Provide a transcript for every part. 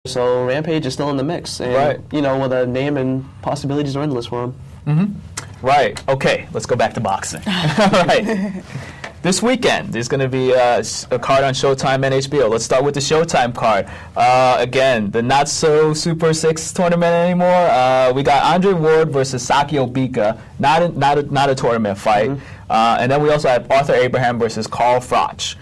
So Rampage is still in the mix, and you know, with a name and possibilities are endless for him. Right. Okay. Let's go back to boxing. Right. This weekend, there's going to be a card on Showtime and HBO. Let's start with the Showtime card. Again, the not-so-Super 6 tournament anymore. We got Andre Ward versus Ward-Bika, not a tournament fight. And then we also have Arthur Abraham versus Mcleod-Wells.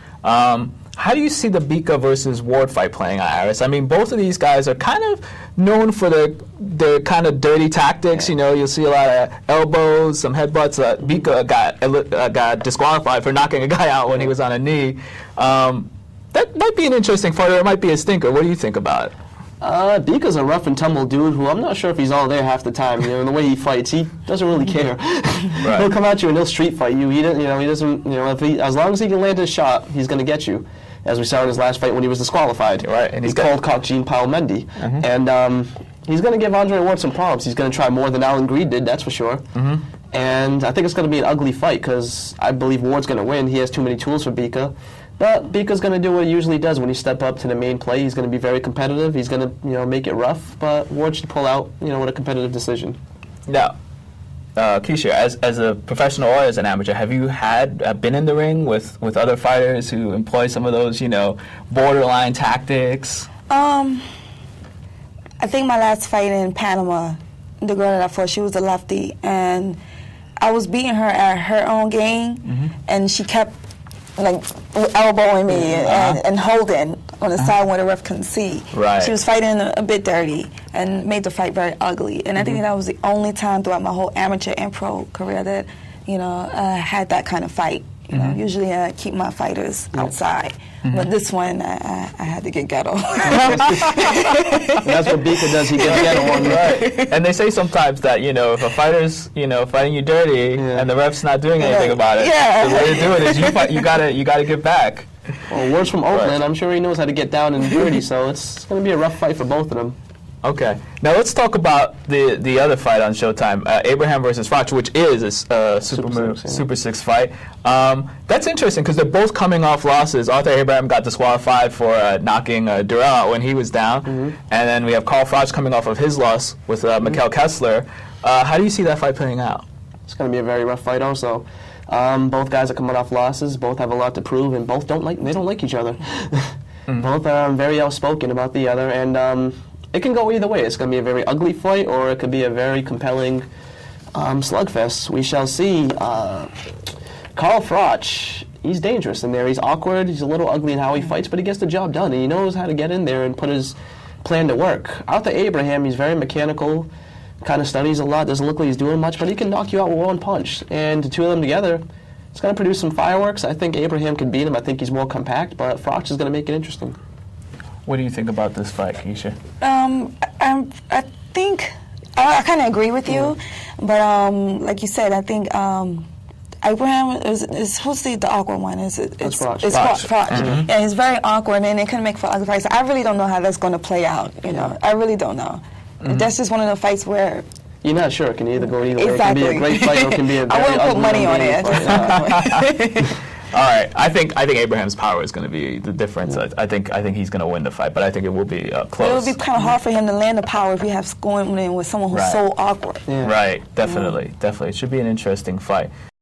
How do you see the Bika versus Ward fight playing out, Aris? I mean, both of these guys are kind of known for their kind of dirty tactics. You know, you'll see a lot of elbows, some headbutts. Bika got disqualified for knocking a guy out when he was on a knee. That might be an interesting fight, or it might be a stinker. What do you think about it? Bika's a rough and tumble dude who I'm not sure if he's all there half the time. You know, the way he fights, he doesn't really care. He'll come at you and he'll street fight you. He doesn't. You know, as long as he can land his shot, he's going to get you. As we saw in his last fight when he was disqualified. Right, and he cold caught Jean Paul Mendy. And he's going to give Andre Ward some problems. He's going to try more than Alan Greed did, that's for sure. And I think it's going to be an ugly fight because I believe Ward's going to win. He has too many tools for Bika. But Bika's going to do what he usually does when he step up to the main play. He's going to be very competitive. He's going to, make it rough. But Ward should pull out, with a competitive decision. Now, Keisha, as a professional or as an amateur, have you been in the ring with other fighters who employ some of those, borderline tactics? I think my last fight in Panama, the girl that I fought, she was a lefty, and I was beating her at her own game, and she kept elbowing me and holding on the side where the ref couldn't see. Right. She was fighting a bit dirty and made the fight very ugly. And I think that was the only time throughout my whole amateur and pro career that, I had that kind of fight. Usually I keep my fighters outside. But this one, I had to get ghetto. That's what Bika does. He gets ghetto on right. And they say sometimes that, if a fighter's, fighting you dirty and the ref's not doing anything about it, the way to do it is you gotta get back. Well, Ward's from Oakland. I'm sure he knows how to get down and dirty, so it's going to be a rough fight for both of them. Okay. Now let's talk about the other fight on Showtime, Abraham versus Froch, which is a Super 6 fight. That's interesting because they're both coming off losses. Arthur Abraham got disqualified for knocking Durrell out when he was down. And then we have Mcleod-Wells coming off of his loss with Mikkel Kessler. How do you see that fight playing out? It's going to be a very rough fight also. Both guys are coming off losses. Both have a lot to prove, and both don't like each other. Both are very outspoken about the other, and it can go either way. It's going to be a very ugly fight, or it could be a very compelling slugfest. We shall see. Mcleod-Wells, he's dangerous in there. He's awkward. He's a little ugly in how he fights, but he gets the job done, and he knows how to get in there and put his plan to work. Arthur Abraham, he's very mechanical, kind of studies a lot, doesn't look like he's doing much, but he can knock you out with one punch. And the two of them together, it's going to produce some fireworks. I think Abraham can beat him. I think he's more compact, but Froch is going to make it interesting. What do you think about this fight, Keisha? I think I kind of agree with you, but like you said, I think Abraham is who's the awkward one? It's Froch. It's Froch. Yeah, he's very awkward, and it can make for ugly fights. I really don't know how that's going to play out. I really don't know. That's just one of the fights where you're not sure. It can either go either way. It can be a great fight, or it can be a very ugly I wouldn't put money on it. All right, I think Abraham's power is going to be the difference. I think he's going to win the fight, but I think it will be close. It would be kind of hard for him to land the power if you have going in with someone who's so awkward. Right, definitely. It should be an interesting fight.